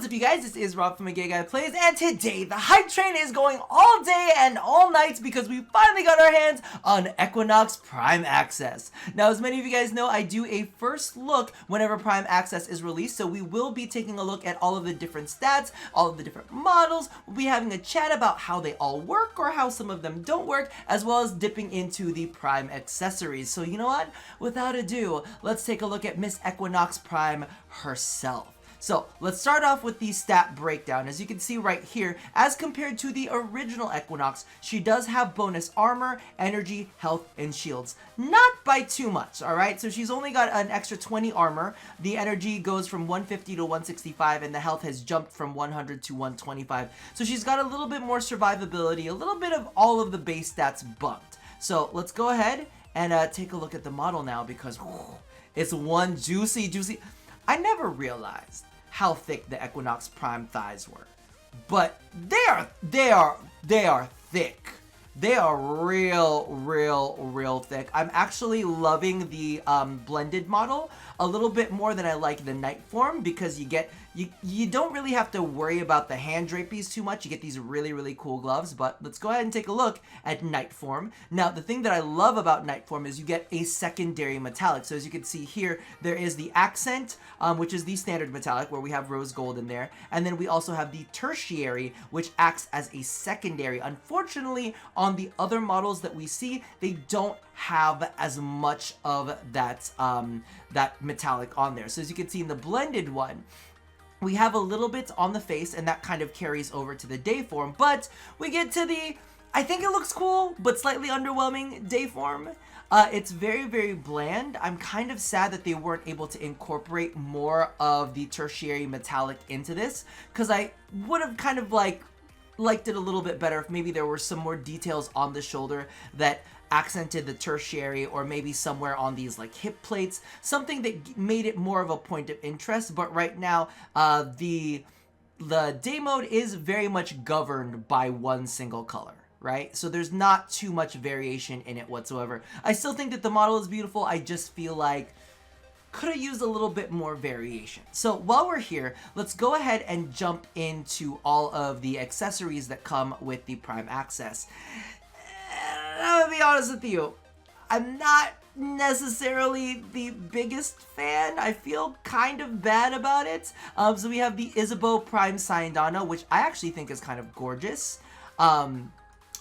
What's up, you guys? This is Rob from A Gay Guy Plays, and today the hype train is going all day and all night because we finally got our hands on Equinox Prime Access. Now, as many of you guys know, I do a first look whenever Prime Access is released, so we will be taking a look at all of the different stats, all of the different models. We'll be having a chat about how they all work or how some of them don't work, as well as dipping into the Prime accessories. So you know what? Without ado, let's take a look at Miss Equinox Prime herself. So let's start off with the stat breakdown. As you can see right here, as compared to the original Equinox, she does have bonus armor, energy, health, and shields. Not by too much, alright? So she's only got an extra 20 armor, the energy goes from 150 to 165, and the health has jumped from 100 to 125. So she's got a little bit more survivability, a little bit of all of the base stats bumped. So let's go ahead and take a look at the model now, because it's one juicy... I never realized how thick the Equinox Prime thighs were, but they are thick. They are real thick. I'm actually loving the blended model a little bit more than I like the night form, because you don't really have to worry about the hand draperies too much. You get these really cool gloves. But let's go ahead and take a look at night form. Now, the thing that I love about night form is you get a secondary metallic. So as you can see here, there is the accent, which is the standard metallic, where we have rose gold in there, and then we also have the tertiary, which acts as a secondary. Unfortunately, on the other models that we see, they don't have as much of that that metallic on there. So as you can see in the blended one, we have a little bit on the face, and that kind of carries over to the day form, but we get to the, I think it looks cool, but slightly underwhelming day form. It's very bland. I'm kind of sad that they weren't able to incorporate more of the tertiary metallic into this, because I would have kind of liked it a little bit better if maybe there were some more details on the shoulder that accented the tertiary, or maybe somewhere on these like hip plates, something that made it more of a point of interest. But right now, the day mode is very much governed by one single color, right? So there's not too much variation in it whatsoever. I still think that the model is beautiful. I just feel like could have used a little bit more variation. So while we're here, let's go ahead and jump into all of the accessories that come with the Prime Access. I'm gonna be honest with you, I'm not necessarily the biggest fan. I feel kind of bad about it. So we have the Isabeau Prime SANDR, which I actually think is kind of gorgeous.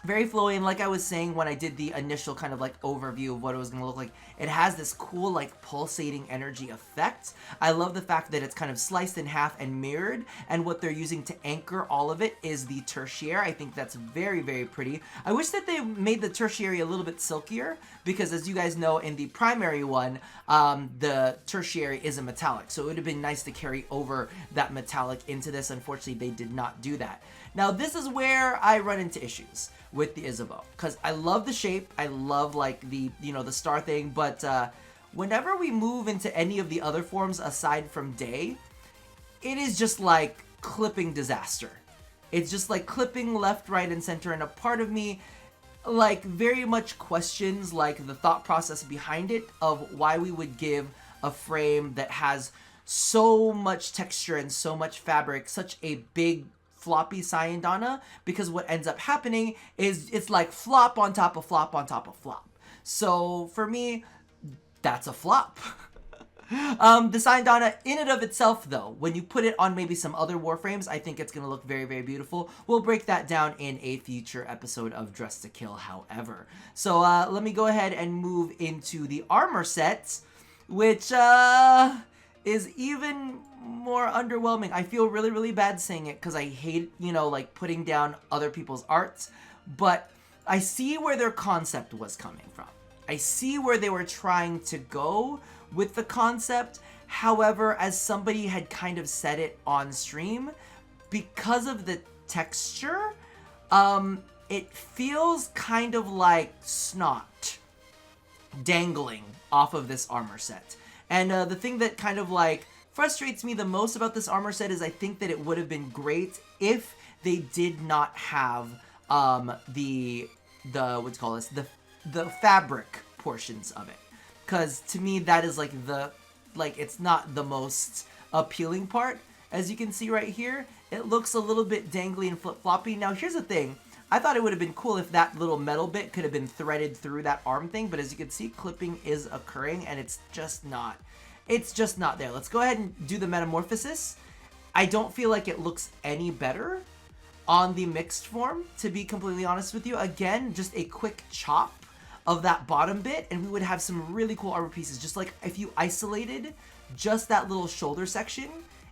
Very flowy, and like I was saying when I did the initial kind of like overview of what it was going to look like, it has this cool like pulsating energy effect. I love the fact that it's kind of sliced in half and mirrored, and what they're using to anchor all of it is the tertiary. I think that's very pretty. I wish that they made the tertiary a little bit silkier, because as you guys know, in the primary one, the tertiary is a metallic, so it would have been nice to carry over that metallic into this. Unfortunately, they did not do that. Now, this is where I run into issues with the Isabeau, because I love the shape, I love like the, you know, the star thing, but whenever we move into any of the other forms aside from day, it is just like clipping disaster. It's just like clipping left, right, and center, and a part of me like very much questions like the thought process behind it, of why we would give a frame that has so much texture and so much fabric such a big floppy SANDR, because what ends up happening is it's like flop on top of flop on top of flop. So for me, that's a flop. The SANDR in and of itself, though, when you put it on maybe some other Warframes, I think it's going to look very beautiful. We'll break that down in a future episode of Dress to Kill, however. So let me go ahead and move into the armor sets, which is even more underwhelming. I feel really bad saying it, because I hate, you know, like putting down other people's arts, but I see where their concept was coming from. I see where they were trying to go with the concept. However, as somebody had kind of said it on stream, because of the texture, it feels kind of like snot dangling off of this armor set. And the thing that kind of like frustrates me the most about this armor set is I think that it would have been great if they did not have the what's called this, the fabric portions of it, because to me that is like the, like, it's not the most appealing part. as you can see right here, it looks a little bit dangly and flip-floppy. Now, here's the thing. I thought it would have been cool if that little metal bit could have been threaded through that arm thing, but as you can see, clipping is occurring, and it's just not there. Let's go ahead and do the metamorphosis. I don't feel like it looks any better on the mixed form, to be completely honest with you. Again, just a quick chop of that bottom bit, and we would have some really cool armor pieces. Just like if you isolated just that little shoulder section,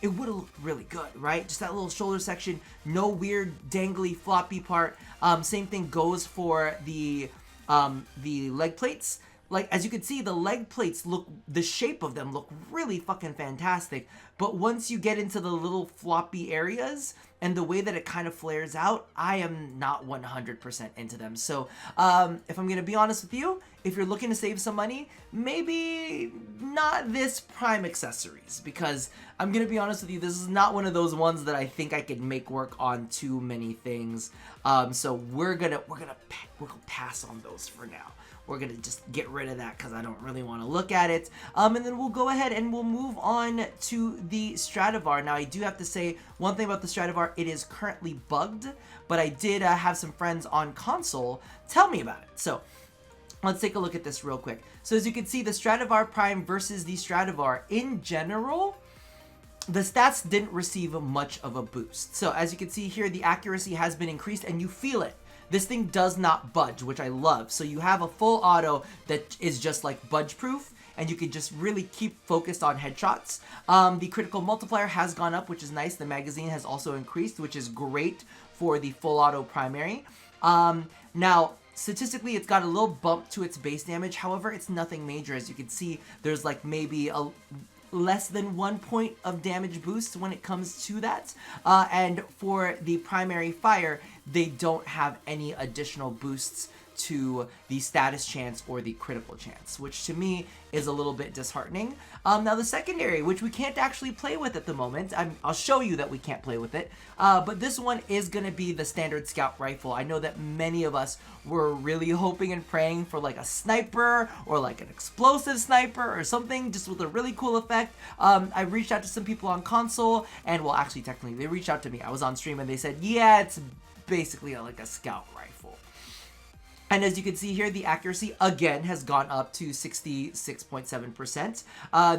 it would have looked really good, right? Just that little shoulder section, no weird dangly floppy part. Same thing goes for the leg plates. Like, as you can see, the leg plates the shape of them look really fucking fantastic. But once you get into the little floppy areas and the way that it kind of flares out, I am not 100% into them. So, if I'm going to be honest with you, if you're looking to save some money, maybe not this Prime accessories. Because I'm going to be honest with you, this is not one of those ones that I think I could make work on too many things. So we're gonna pass on those for now. We're going to just get rid of that because I don't really want to look at it. And then we'll go ahead and we'll move on to the Stradivar. Now, I do have to say one thing about the Stradivar. It is currently bugged, but I did have some friends on console tell me about it. So let's take a look at this real quick. So as you can see, the Stradivar Prime versus the Stradivar in general, the stats didn't receive much of a boost. So as you can see here, the accuracy has been increased and you feel it. This thing does not budge, which I love. So you have a full auto that is just like budge proof, and you can just really keep focused on headshots. The critical multiplier has gone up, which is nice. The magazine has also increased, which is great for the full auto primary. Now, statistically, it's got a little bump to its base damage. However, it's nothing major. As you can see, there's like maybe a less than 1 point of damage boost when it comes to that. And for the primary fire, they don't have any additional boosts to the status chance or the critical chance, which to me is a little bit disheartening. Now the secondary, which we can't actually play with at the moment, I'll show you that we can't play with it, but this one is going to be the standard scout rifle. I know that many of us were really hoping and praying for like a sniper or like an explosive sniper or something just with a really cool effect. I reached out to some people on console, and well, actually technically they reached out to me. I was on stream and they said, yeah, it's basically like a scout rifle. And as you can see here, the accuracy again has gone up to 66.7%.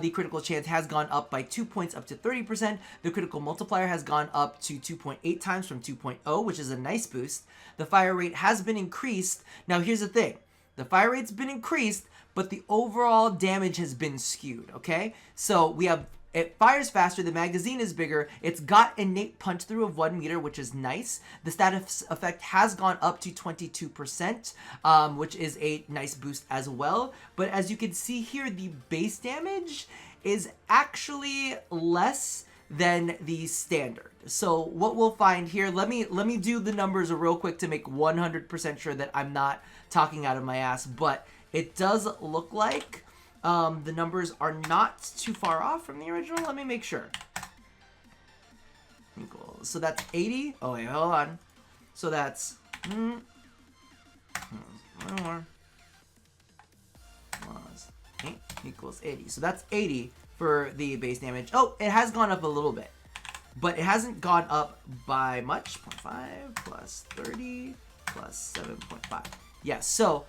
The critical chance has gone up by 2 points up to 30%. The critical multiplier has gone up to 2.8 times from 2.0, which is a nice boost. The fire rate has been increased. Now here's the thing. The fire rate's been increased, but the overall damage has been skewed, okay? So we have, it fires faster, the magazine is bigger, it's got innate punch through of 1 meter, which is nice. The status effect has gone up to 22%, which is a nice boost as well. But as you can see here, the base damage is actually less than the standard. So what we'll find here, let me do the numbers real quick to make 100% sure that I'm not talking out of my ass, but it does look like the numbers are not too far off from the original. Let me make sure. So that's 80. Oh wait, hold on. So that's one more. Plus 8 equals 80. So that's 80 for the base damage. Oh, it has gone up a little bit, but it hasn't gone up by much. 0.5 plus 30 plus 7.5. Yeah, so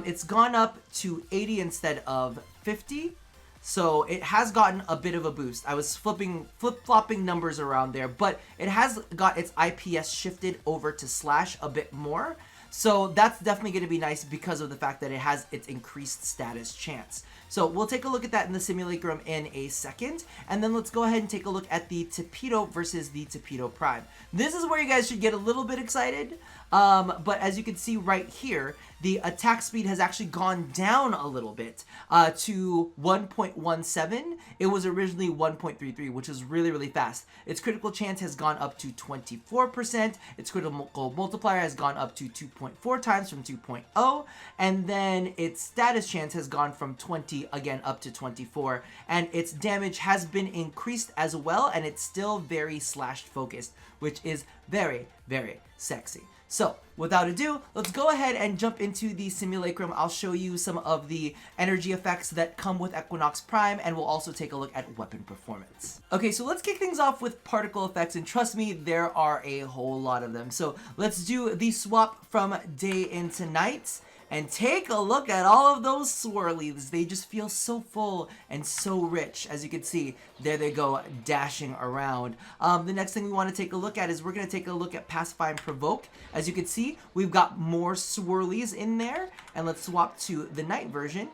it's gone up to 80 instead of 50. So it has gotten a bit of a boost. I was flip-flopping numbers around there, but it has got its IPS shifted over to slash a bit more. So that's definitely going to be nice because of the fact that it has its increased status chance. So we'll take a look at that in the Simulacrum in a second. And then let's go ahead and take a look at the Torpedo versus the Torpedo Prime. This is where you guys should get a little bit excited. But as you can see right here, the attack speed has actually gone down a little bit to 1.17. It was originally 1.33, which is really, really fast. Its critical chance has gone up to 24%. Its critical multiplier has gone up to 2.4 times from 2.0. And then its status chance has gone from 20 again up to 24. And its damage has been increased as well. And it's still very slash focused, which is very, very sexy. So, without ado, let's go ahead and jump into the Simulacrum. I'll show you some of the energy effects that come with Equinox Prime, and we'll also take a look at weapon performance. Okay, so let's kick things off with particle effects, and trust me, there are a whole lot of them. So let's do the swap from day into night. And take a look at all of those swirlies. They just feel so full and so rich. As you can see, there they go, dashing around. The next thing we want to take a look at is we're going to take a look at Pacify and Provoke. As you can see, we've got more swirlies in there. And let's swap to the night version.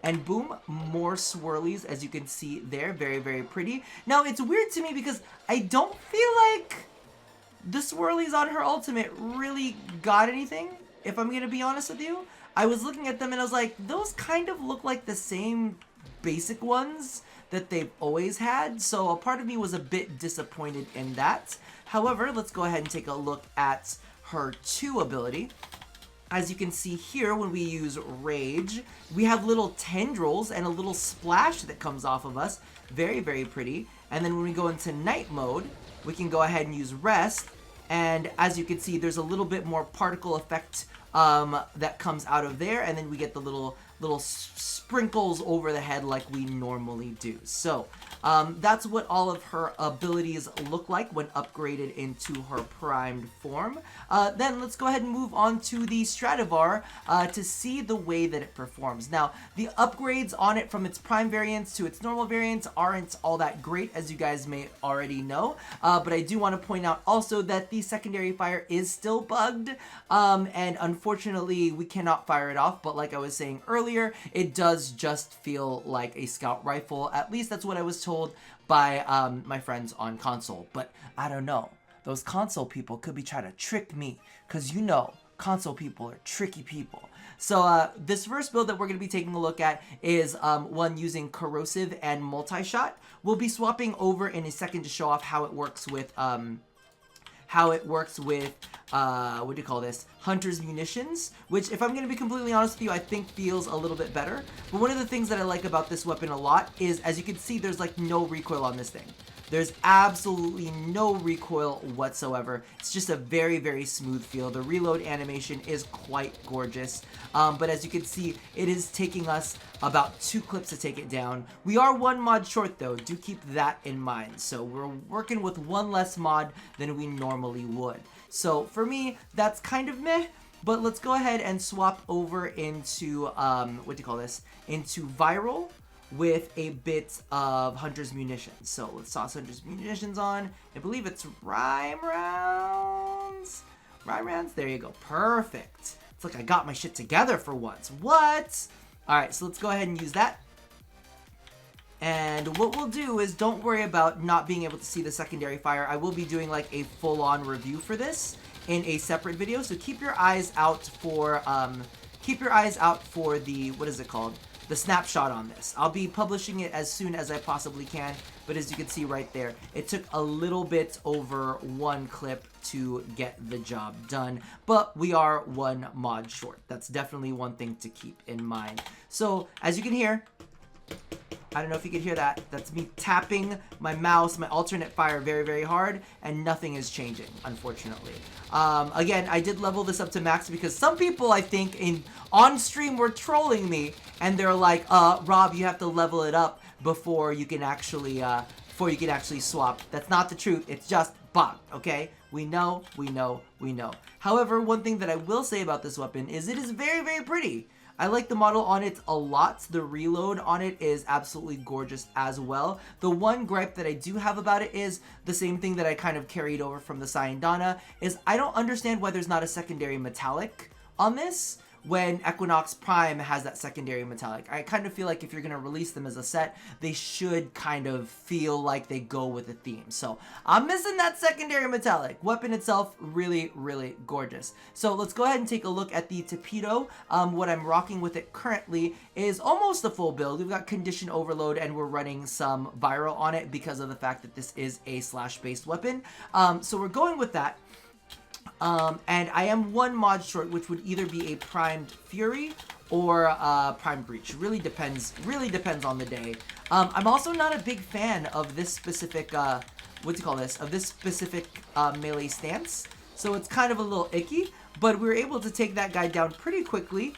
And boom, more swirlies, as you can see there. Very, very pretty. Now, it's weird to me because I don't feel like the swirlies on her ultimate really got anything, if I'm going to be honest with you. I was looking at them and I was like, those kind of look like the same basic ones that they've always had. So a part of me was a bit disappointed in that. However, let's go ahead and take a look at her 2 ability. As you can see here, when we use Rage, we have little tendrils and a little splash that comes off of us. Very, very pretty. And then when we go into night mode, we can go ahead and use Rest. And as you can see, there's a little bit more particle effect that comes out of there, and then we get the little sprinkles over the head like we normally do. So that's what all of her abilities look like when upgraded into her primed form. Then let's go ahead and move on to the Stradivar to see the way that it performs. Now, the upgrades on it from its prime variants to its normal variants aren't all that great, as you guys may already know, but I do want to point out also that the secondary fire is still bugged, and unfortunately we cannot fire it off, but like I was saying earlier, it does just feel like a scout rifle. At least that's what I was told by my friends on console, but I don't know. Those console people could be trying to trick me, because you know, console people are tricky people. So this first build that we're going to be taking a look at is one using Corrosive and Multi-Shot. We'll be swapping over in a second to show off how it works with what do you call this? Hunter's Munitions, which, if I'm going to be completely honest with you, I think feels a little bit better. But one of the things that I like about this weapon a lot is, as you can see, there's like no recoil on this thing. There's absolutely no recoil whatsoever. It's just a very, very smooth feel. The reload animation is quite gorgeous. But as you can see, it is taking us about 2 clips to take it down. We are 1 mod short though. Do keep that in mind. So we're working with 1 less mod than we normally would. So for me, that's kind of meh. But let's go ahead and swap over into, what do you call this? Into Viral, with a bit of Hunter's Munitions. So let's toss Hunter's Munitions on. I believe it's Rhyme Rounds. Rhyme Rounds, there you go. Perfect. It's like I got my shit together for once. What? Alright, so let's go ahead and use that. And what we'll do is, don't worry about not being able to see the secondary fire. I will be doing like a full-on review for this in a separate video. So keep your eyes out for the, what is it called? The snapshot on this. I'll be publishing it as soon as I possibly can, but as you can see right there, it took a little bit over 1 clip to get the job done, but we are 1 mod short. That's definitely one thing to keep in mind. So as you can hear, I don't know if you can hear that. That's me tapping my mouse, my alternate fire very, very hard, and nothing is changing, unfortunately. Again, I did level this up to max because some people, I think, on stream were trolling me, and they're like, Rob, you have to level it up before you can actually swap. That's not the truth. It's just bugged, okay? We know. However, one thing that I will say about this weapon is it is very, very pretty. I like the model on it a lot. The reload on it is absolutely gorgeous as well. The one gripe that I do have about it is the same thing that I kind of carried over from the SANDR, is I don't understand why there's not a secondary metallic on this when Equinox Prime has that secondary metallic. I kind of feel like if you're going to release them as a set, they should kind of feel like they go with a theme. So I'm missing that secondary metallic. Weapon itself, really, really gorgeous. So let's go ahead and take a look at the Torpedo. What I'm rocking with it currently is almost a full build. We've got Condition Overload, and we're running some Viral on it because of the fact that this is a slash-based weapon. So we're going with that. And I am 1 mod short, which would either be a Primed Fury or Primed Breach. Really depends on the day. I'm also not a big fan of this specific, melee stance. So it's kind of a little icky. but we were able to take that guy down pretty quickly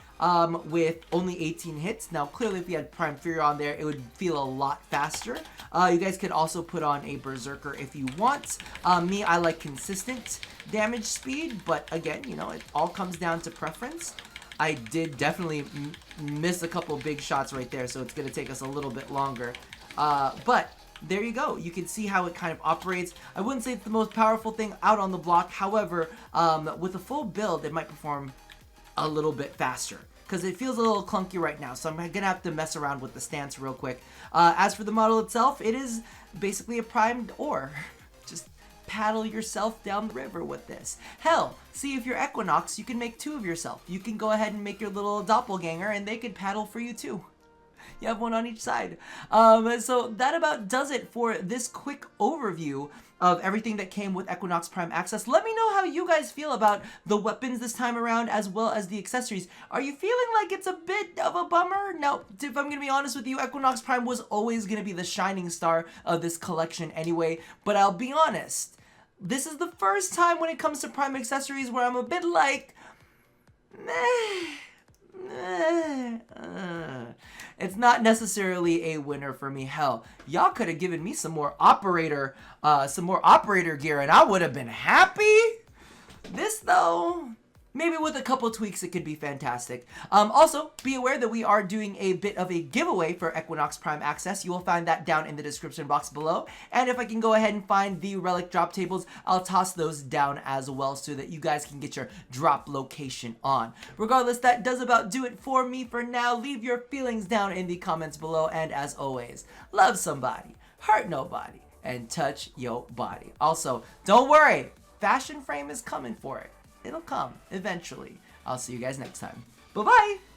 with only 18 hits. Now, clearly, if we had Prime Fury on there, it would feel a lot faster. You guys could also put on a Berserker if you want. Me, I like consistent damage speed, but again, you know, it all comes down to preference. I did definitely miss a couple big shots right there, so it's going to take us a little bit longer. But there you go. You can see how it kind of operates. I wouldn't say it's the most powerful thing out on the block. However, with a full build, it might perform a little bit faster because it feels a little clunky right now. So I'm going to have to mess around with the stance real quick. As for the model itself, it is basically a primed ore. Just paddle yourself down the river with this. Hell, see if you're Equinox, you can make two of yourself. You can go ahead and make your little doppelganger and they could paddle for you too. You have one on each side. So that about does it for this quick overview of everything that came with Equinox Prime Access. Let me know how you guys feel about the weapons this time around as well as the accessories. Are you feeling like it's a bit of a bummer? Now, if I'm going to be honest with you, Equinox Prime was always going to be the shining star of this collection anyway, but I'll be honest. This is the first time when it comes to Prime accessories where I'm a bit like, it's not necessarily a winner for me. Hell, y'all could have given me some more operator gear and I would have been happy. This though, maybe with a couple tweaks, it could be fantastic. Also, be aware that we are doing a bit of a giveaway for Equinox Prime Access. You will find that down in the description box below. And if I can go ahead and find the relic drop tables, I'll toss those down as well so that you guys can get your drop location on. Regardless, that does about do it for me for now. Leave your feelings down in the comments below. And as always, love somebody, hurt nobody, and touch your body. Also, don't worry, Fashion Frame is coming for it. It'll come eventually. I'll see you guys next time. Bye-bye.